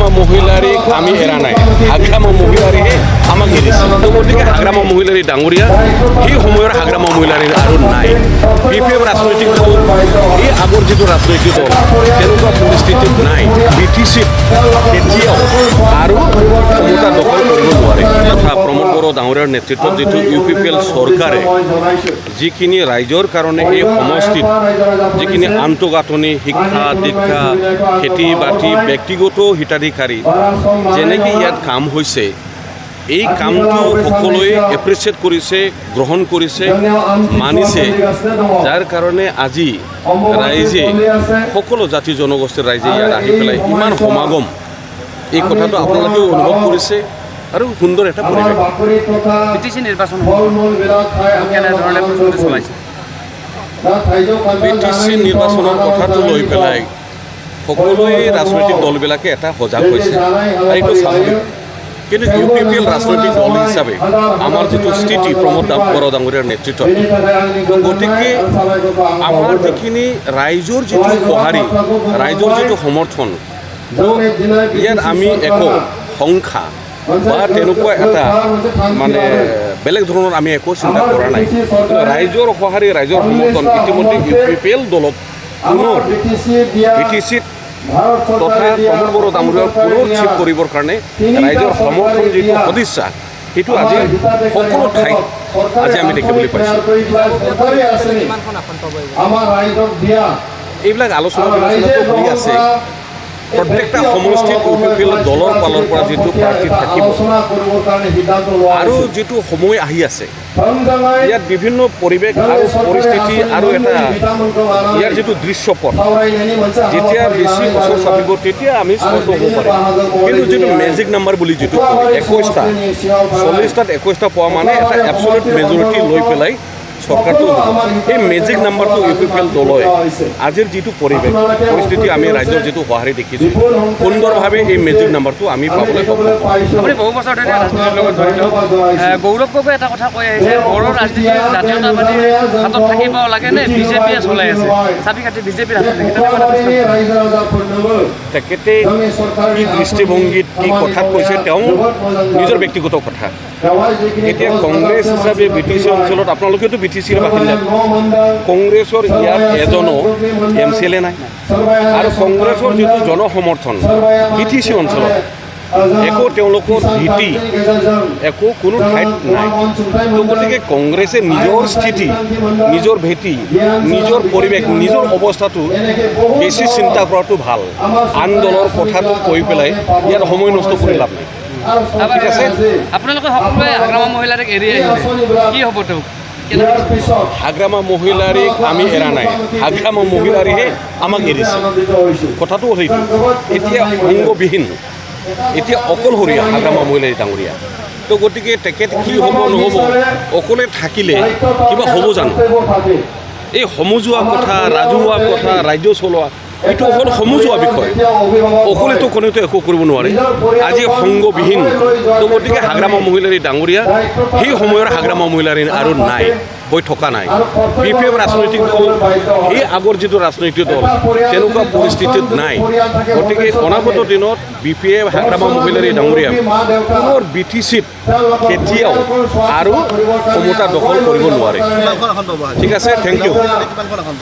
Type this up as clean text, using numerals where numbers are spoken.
হাগ্ৰামা মহিলাৰীক আমি এৰা নাই, হাগ্ৰামা মহিলাৰীহে আমাক এৰিছে। তো গতিকে হাগ্ৰামা মহিলাৰী ডাঙৰীয়া সেই সময়ৰ হাগ্ৰামা মহিলাৰীৰ আৰু নাই। BPF ৰাজনৈতিক দল এই আগৰ যিটো ৰাজনৈতিক দল তেনেকুৱা পৰিস্থিতিত নাই। BTCত এতিয়াও আৰু ক্ষমতা দখল কৰিব নোৱাৰে। তথা প্ৰমোদ বড়ো ডাঙৰীয়াৰ নেতৃত্বত যিটো UPPL চৰকাৰে যিখিনি ৰাইজৰ কাৰণে এই সমষ্টিত যিখিনি আন্তঃগাঁথনি, শিক্ষা দীক্ষা, খেতি বাতি, ব্যক্তিগত হিতাধিকাৰী যেনেকৈ ইয়াত কাম হৈছে, এই কামটো সকলোৱে এপ্ৰিচিয়েট কৰিছে, গ্ৰহণ কৰিছে, মানিছে, যাৰ কাৰণে আজি ৰাইজে সকলো জাতি জনগোষ্ঠীৰ ৰাইজে ইয়াত আহি পেলাই ইমান সমাগম, এই কথাটো আপোনালোকেও অনুভৱ কৰিছে আৰু সুন্দৰ এটা পৰিৱেশ। BTC নিৰ্বাচন কেনেধৰণে প্ৰস্তুতি চলাইছে? BTC নিৰ্বাচনৰ কথাটো লৈ পেলাই সকলোৱে ৰাজনৈতিক দলবিলাকে এটা সজাগ হৈছে আৰু এইটো স্বাভাৱিক। কিন্তু UPPL ৰাজনৈতিক দল হিচাপে আমাৰ যিটো স্থিতি প্ৰমোদ বড়ো ডাঙৰীয়াৰ নেতৃত্বত, গতিকে আমাৰ যিখিনি ৰাইজৰ যিটো সঁহাৰি, ৰাইজৰ যিটো সমৰ্থন, ইয়াত আমি একো সংখ্যা বা তেনেকুৱা এটা মানে বেলেগ ধৰণৰ আমি একো চিন্তা কৰা নাই। ৰাইজৰ সঁহাৰি, ৰাইজৰ সমৰ্থন ইতিমধ্যে UPPL দলক পুনৰ BTCত তথা প্ৰমোদ বড়ো ডাঙৰীয়াক পুনৰ চিফ কৰিবৰ কাৰণে ৰাইজৰ সমৰ্থন যিটো সদিচ্ছা, সেইটো আজি সকলো ঠাইত আজি আমি দেখিবলৈ পাইছোঁ। এইবিলাক আলোচনা বিলোচনাটো হৈ আছে। প্ৰত্যেকটা সমষ্টিত UPPL দলৰ ফালৰ পৰা যিটো প্ৰাৰ্থী থাকিব আৰু যিটো সময় আহি আছে, ইয়াত বিভিন্ন পৰিৱেশ আৰু পৰিস্থিতি আৰু এটা ইয়াৰ যিটো দৃশ্যপট যেতিয়া বেছি বছৰ চাপিব তেতিয়া আমি স্পষ্ট হ'ব পাৰিম। কিন্তু যিটো মেজিক নাম্বাৰ বুলি যিটো 21টা 40টাত 21টা পোৱা মানে এটা এবছলিউট মেজৰিটি লৈ পেলাই চৰকাৰটো এই মেজিক নাম্বাৰটো UPPL দলয় আজিৰ যিটো পৰিৱেশ পৰিস্থিতি আমি ৰাইজৰ যিটো সঁহাৰি দেখিছোঁ, সুন্দৰভাৱে এই মেজিক নাম্বাৰটো আমি পাবলৈ সক্ষম। আপুনি বহু বছৰ ধৰি ৰাজনীতিৰ লগত জড়িত। গৌৰৱ গগৈ এটা কথা কৈ আহিছে, বড়ো ৰাজনীতি জাতীয়তাবাদী হাতত থাকিব লাগে নে BJPয়ে চলাই আছে, চাবি কাটি BJPৰ হাতত নেকি? তেখেতে কি দৃষ্টিভংগীত কি কথাত কৈছে তেওঁ নিজৰ ব্যক্তিগত কথা। এতিয়া কংগ্ৰেছ হিচাপে BTC অঞ্চলত আপোনালোকেতো BTCৰ বাসিন্দা, কংগ্ৰেছৰ ইয়াত এজনো MCLA নাই আৰু কংগ্ৰেছৰ যিটো জনসমৰ্থন BTC অঞ্চলত একো তেওঁলোকৰ ভীতি একো কোনো ঠাইত নাই। তো গতিকে কংগ্ৰেছে নিজৰ স্থিতি, নিজৰ ভেটি, নিজৰ পৰিৱেশ, নিজৰ অৱস্থাটো বেছি চিন্তা কৰাটো ভাল। আন দলৰ কথাটো কৈ পেলাই ইয়াত সময় নষ্ট কৰি লাভ নাই। ঠিক আছে, আপোনালোকে সকলোৱে হাগ্ৰামা মহিলাৰীক এৰি আহিছে, কি হ'ব তেওঁক? হাগ্ৰামা মহিলাৰীক আমি এৰা নাই, হাগ্ৰামা মহিলাৰীহে আমাক এৰিছে। কথাটো সেইটো এতিয়া অংগবিহীন, এতিয়া অকলশৰীয়া হাগ্ৰামা মহিলাৰী ডাঙৰীয়া। তো গতিকে তেখেত কি হ'ব নহ'ব, অকলে থাকিলে কিবা হ'ব জানো? এই সমজুৱা কথা, ৰাজহুৱা কথা, ৰাজ্য চলোৱা এইটো হ'ল সমজুৱা বিষয়। অকলেতো কোনেতো একো কৰিব নোৱাৰে, আজি সংগবিহীন। তো গতিকে হাগ্ৰামা মহিলাৰী ডাঙৰীয়া সেই সময়ৰ হাগ্ৰামা মহিলাৰী আৰু নাই, হৈ থকা নাই। BPF ৰাজনৈতিক দল এই আগৰ যিটো ৰাজনৈতিক দল তেনেকুৱা পৰিস্থিতিত নাই। গতিকে অনাগত দিনত BPF হাগ্ৰামা মহিলাৰী ডাঙৰীয়া পুনৰ BTCত কেতিয়াও আৰু ক্ষমতা দখল কৰিব নোৱাৰে। ঠিক আছে, থেংক ইউ।